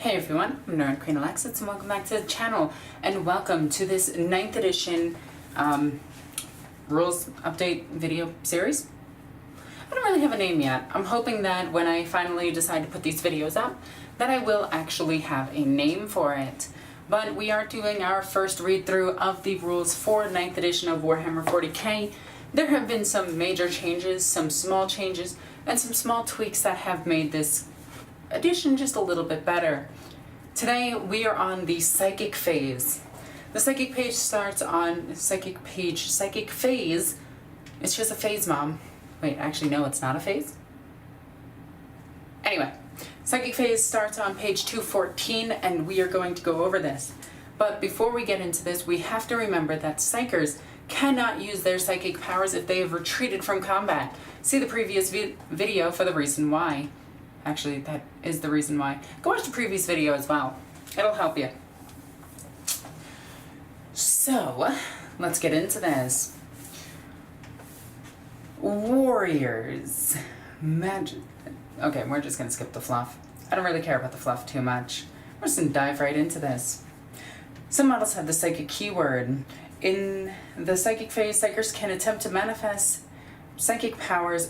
Hey everyone, I'm NornQueenAlexis and welcome back to the channel and welcome to this 9th edition rules update video series. I don't really have a name yet. I'm hoping that when I finally decide to put these videos up that I will actually have a name for it. But we are doing our first read through of the rules for 9th edition of Warhammer 40k. There have been some major changes, some small changes, and some small tweaks that have made this edition just a little bit better. Today we are on the psychic phase. The psychic page starts on psychic phase. It's just a phase, Mom. Wait, actually no, it's not a phase. Anyway, psychic phase starts on page 214 and we are going to go over this. But before we get into this, we have to remember that psychers cannot use their psychic powers if they have retreated from combat. See the previous video for the reason why. Actually, that is the reason why. Go watch the previous video as well. It'll help you. So, let's get into this. Warriors. Magic. Okay, we're just going to skip the fluff. I don't really care about the fluff too much. We're just going to dive right into this. Some models have the psychic keyword. In the psychic phase, psychers can attempt to manifest psychic powers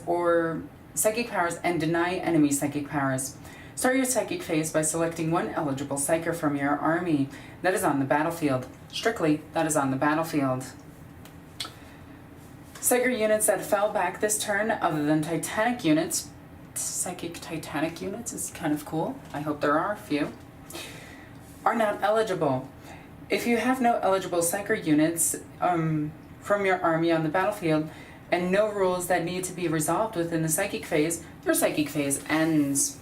and deny enemy psychic powers. Start your psychic phase by selecting one eligible psyker from your army that is on the battlefield. Strictly, that is on the battlefield. Psyker units that fell back this turn, other than Titanic units, psychic Titanic units is kind of cool, I hope there are a few, are not eligible. If you have no eligible psyker units from your army on the battlefield, and no rules that need to be resolved within the psychic phase, your psychic phase ends.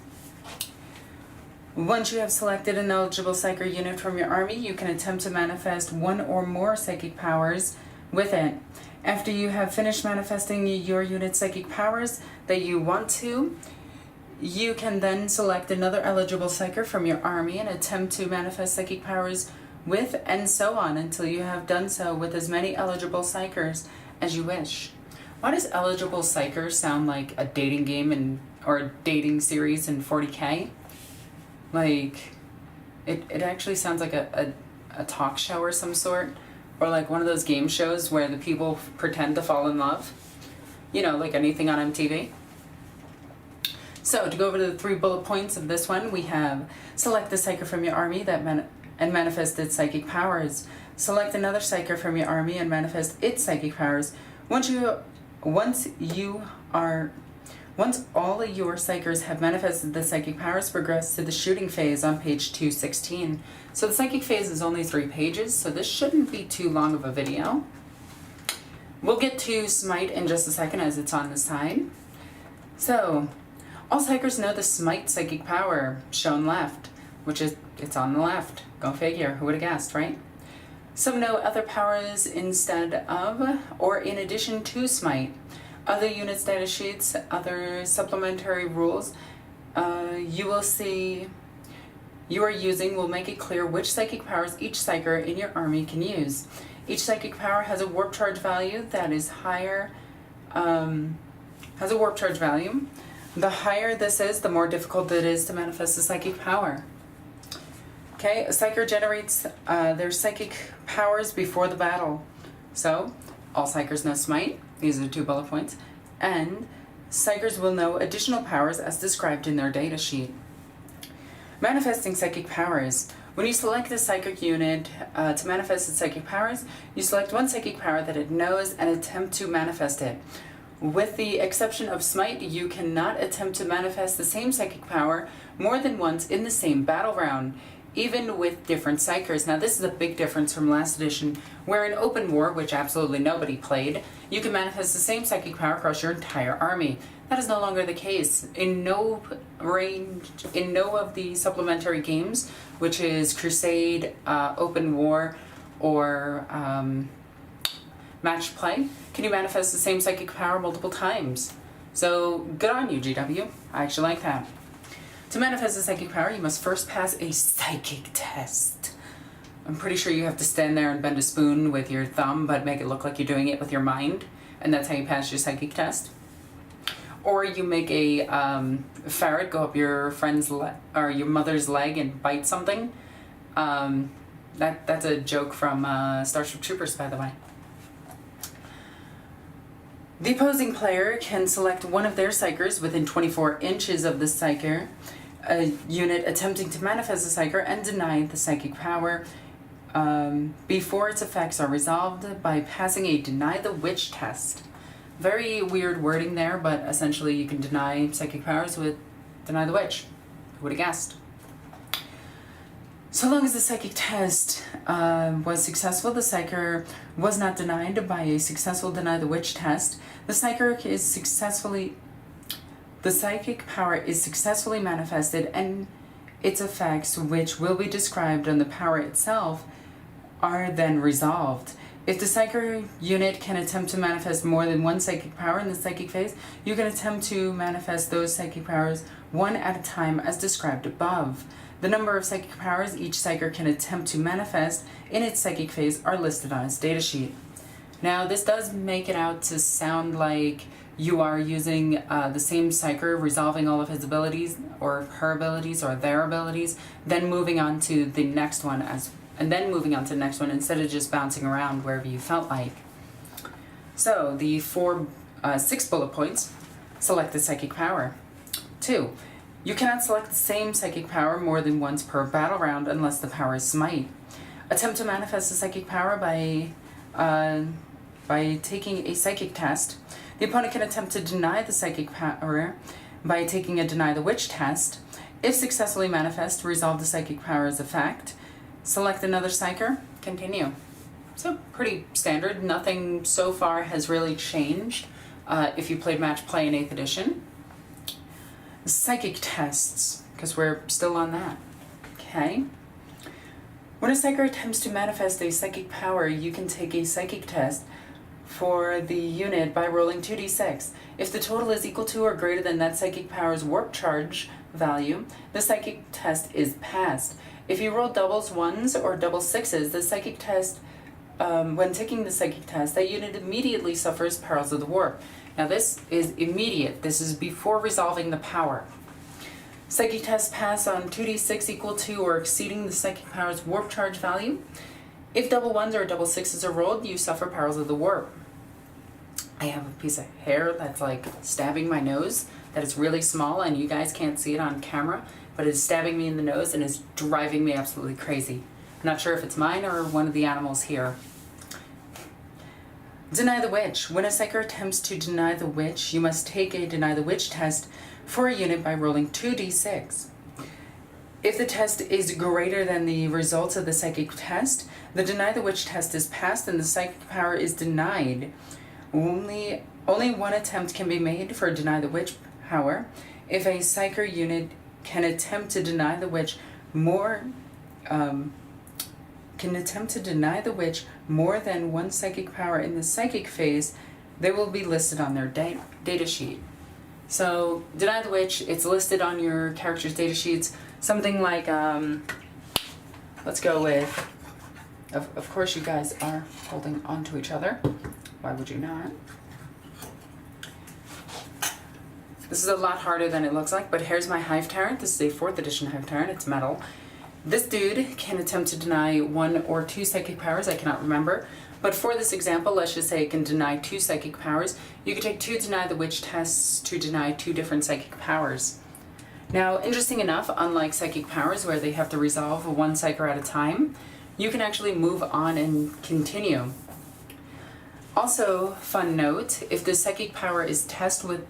Once you have selected an eligible psyker unit from your army, you can attempt to manifest one or more psychic powers with it. After you have finished manifesting your unit's psychic powers that you want to, you can then select another eligible psyker from your army and attempt to manifest psychic powers with, and so on until you have done so with as many eligible psykers as you wish. Why does eligible psyker sound like a dating game or a dating series in 40k? Like, it actually sounds like a talk show or some sort, or like one of those game shows where the people pretend to fall in love. You know, like anything on MTV. So, to go over the 3 bullet points of this one, we have select the psyker from your army that manifest its psychic powers. Select another psyker from your army and manifest its psychic powers. Once all of your psychers have manifested the psychic powers, progress to the shooting phase on page 216. So the psychic phase is only 3 pages, so this shouldn't be too long of a video. We'll get to Smite in just a second as it's on the side. So, all psychers know the Smite psychic power, shown left, which is, it's on the left. Go figure, who would have guessed, right? Some know other powers instead of, or in addition to Smite. Other units data sheets, other supplementary rules you will see you are using will make it clear which psychic powers each psyker in your army can use. Each psychic power has a warp charge value that is higher, has a warp charge value. The higher this is, the more difficult it is to manifest the psychic power. Okay, a psyker generates their psychic powers before the battle. So, all psychers know Smite. These are 2 bullet points. And psychers will know additional powers as described in their data sheet. Manifesting psychic powers. When you select a psychic unit to manifest its psychic powers, you select one psychic power that it knows and attempt to manifest it. With the exception of Smite, you cannot attempt to manifest the same psychic power more than once in the same battle round, even with different psychers. Now this is a big difference from last edition, where in Open War, which absolutely nobody played, you can manifest the same psychic power across your entire army. That is no longer the case. In no of the supplementary games, which is Crusade, Open War, or Match Play, can you manifest the same psychic power multiple times. So good on you, GW. I actually like that. To manifest a psychic power, you must first pass a psychic test. I'm pretty sure you have to stand there and bend a spoon with your thumb, but make it look like you're doing it with your mind, and that's how you pass your psychic test. Or you make a ferret go up your friend's or your mother's leg and bite something. That's a joke from Starship Troopers, by the way. The opposing player can select one of their psykers within 24 inches of the psyker, a unit attempting to manifest the psyker, and deny the psychic power before its effects are resolved by passing a Deny the Witch test. Very weird wording there, but essentially you can deny psychic powers with Deny the Witch. Who would have guessed? So long as the psychic test was successful, the psyker was not denied by a successful Deny the Witch test, the psychic power is successfully manifested, and its effects, which will be described on the power itself, are then resolved. If the psyker unit can attempt to manifest more than one psychic power in the psychic phase, you can attempt to manifest those psychic powers one at a time as described above. The number of psychic powers each psyker can attempt to manifest in its psychic phase are listed on its datasheet. Now, this does make it out to sound like you are using the same psyker, resolving all of his abilities, or her abilities, or their abilities, then moving on to the next one instead of just bouncing around wherever you felt like. So, the 6 bullet points: select the psychic power. 2. You cannot select the same psychic power more than once per battle round unless the power is Smite. Attempt to manifest the psychic power by taking a psychic test. The opponent can attempt to deny the psychic power by taking a Deny the Witch test. If successfully manifest, resolve the psychic power's effect. Select another psyker. Continue. So pretty standard. Nothing so far has really changed if you played Match Play in 8th edition. Psychic tests, because we're still on that. Okay. When a psyker attempts to manifest a psychic power, you can take a psychic test for the unit by rolling 2d6. If the total is equal to or greater than that psychic power's warp charge value, the psychic test is passed. If you roll doubles, ones, or double sixes, the psychic test, when taking the psychic test, that unit immediately suffers Perils of the Warp. Now this is immediate. This is before resolving the power. Psychic tests pass on 2d6 equal to or exceeding the psychic power's warp charge value. If double ones or double sixes are rolled, you suffer Perils of the Warp. I have a piece of hair that's like stabbing my nose that is really small, and you guys can't see it on camera, but it's stabbing me in the nose and is driving me absolutely crazy. I'm not sure if it's mine or one of the animals here. Deny the Witch. When a psyker attempts to deny the witch, you must take a Deny the Witch test for a unit by rolling 2d6. If the test is greater than the results of the psychic test, the Deny the Witch test is passed and the psychic power is denied. Only one attempt can be made for Deny the Witch power. If a psyker unit can attempt to deny the witch more than one psychic power in the psychic phase, they will be listed on their data sheet. So, Deny the Witch, it's listed on your character's data sheets. Something like, let's go with, of course you guys are holding on to each other. Why would you not? This is a lot harder than it looks like, but here's my Hive Tyrant. This is a 4th edition Hive Tyrant. It's metal. This dude can attempt to deny 1 or 2 psychic powers. I cannot remember. But for this example, let's just say it can deny 2 psychic powers. You can take 2 Deny the Witch tests to deny 2 different psychic powers. Now, interesting enough, unlike psychic powers where they have to resolve 1 psyker at a time, you can actually move on and continue. Also, fun note, if the psychic power is passed with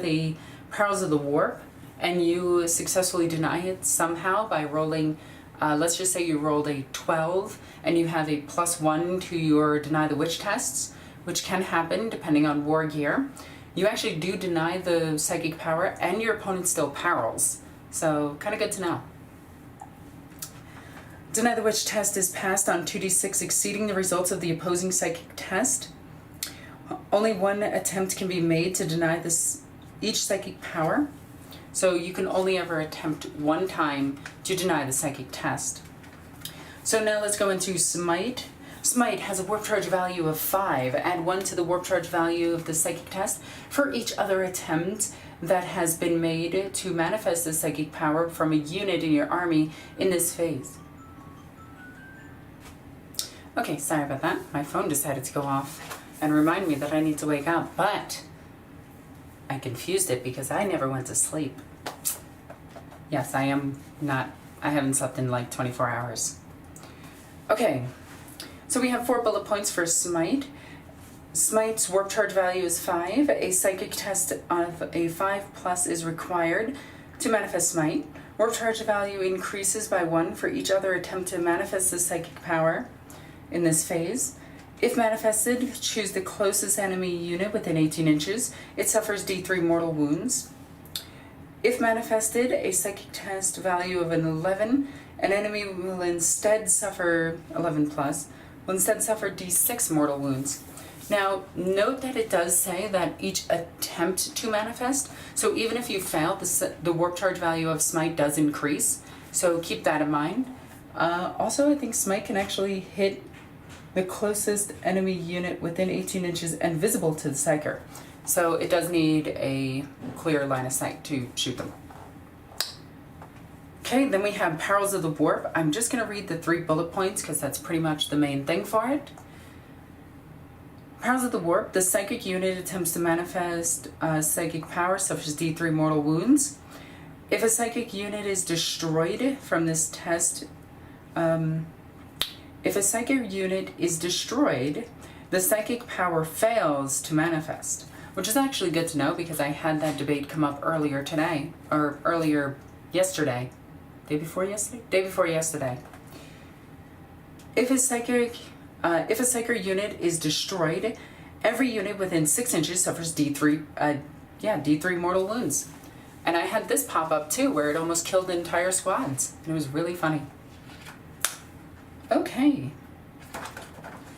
a Perils of the Warp, and you successfully deny it somehow by rolling, let's just say you rolled a 12, and you have a +1 to your Deny the Witch tests, which can happen depending on war gear, you actually do deny the psychic power, and your opponent still Perils. So, kind of good to know. Deny the Witch test is passed on 2d6 exceeding the results of the opposing psychic test. Only 1 attempt can be made to deny each psychic power. So you can only ever attempt 1 time to deny the psychic test. So now let's go into Smite. Smite has a warp charge value of 5. Add 1 to the warp charge value of the psychic test for each other attempt that has been made to manifest the psychic power from a unit in your army in this phase. Okay, sorry about that. My phone decided to go off and remind me that I need to wake up, but I confused it because I never went to sleep. Yes, I haven't slept in like 24 hours. Okay, so we have 4 bullet points for Smite. Smite's warp charge value is 5. A psychic test of a 5+ is required to manifest Smite. Warp charge value increases by 1 for each other attempt to manifest the psychic power in this phase. If manifested, choose the closest enemy unit within 18 inches. It suffers D3 mortal wounds. If manifested, a psychic test value of an 11, an enemy will instead suffer 11+, will instead suffer D6 mortal wounds. Now, note that it does say that each attempt to manifest, so even if you fail, the warp charge value of Smite does increase, so keep that in mind. Also, I think Smite can actually hit the closest enemy unit within 18 inches and visible to the Psyker. So it does need a clear line of sight to shoot them. Okay, then we have Perils of the Warp. I'm just going to read the 3 bullet points because that's pretty much the main thing for it. Perils of the Warp. The psychic unit attempts to manifest psychic power, suffers D3 mortal wounds. If a psychic unit is destroyed from this test, if a psychic unit is destroyed, the psychic power fails to manifest, which is actually good to know because I had that debate come up earlier today, or earlier yesterday. Day before yesterday. If a psychic unit is destroyed, every unit within 6 inches suffers D3 mortal wounds. And I had this pop up too, where it almost killed entire squads. And it was really funny. Okay.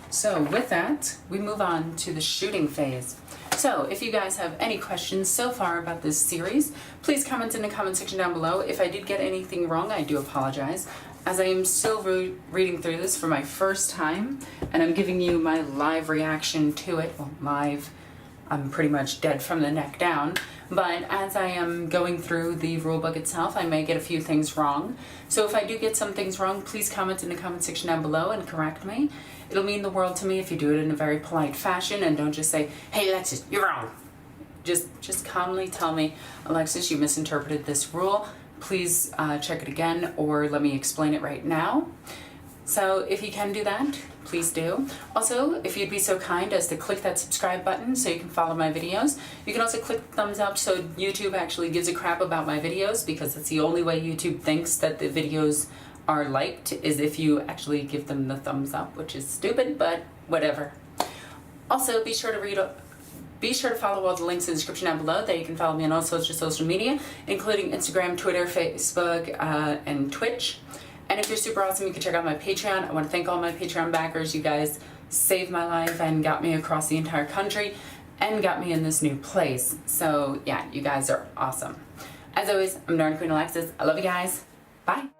So with that, we move on to the shooting phase. So if you guys have any questions so far about this series, please comment in the comment section down below. If I did get anything wrong, I do apologize, as I am still reading through this for my first time, and I'm giving you my live reaction to it. Well, live, I'm pretty much dead from the neck down, but as I am going through the rulebook itself, I may get a few things wrong. So if I do get some things wrong, please comment in the comment section down below and correct me. It'll mean the world to me if you do it in a very polite fashion and don't just say, hey Alexis, you're wrong. Just calmly tell me, Alexis, you misinterpreted this rule. Please check it again or let me explain it right now. So if you can do that, please do. Also, if you'd be so kind as to click that subscribe button so you can follow my videos. You can also click the thumbs up so YouTube actually gives a crap about my videos, because it's the only way YouTube thinks that the videos are liked is if you actually give them the thumbs up, which is stupid, but whatever. Also, be sure to follow all the links in the description down below. That you can follow me on all sorts of social media, including Instagram, Twitter, Facebook, and Twitch. And if you're super awesome, you can check out my Patreon. I want to thank all my Patreon backers. You guys saved my life and got me across the entire country and got me in this new place. So yeah, you guys are awesome. As always, I'm NornQueenAlexis. I love you guys. Bye.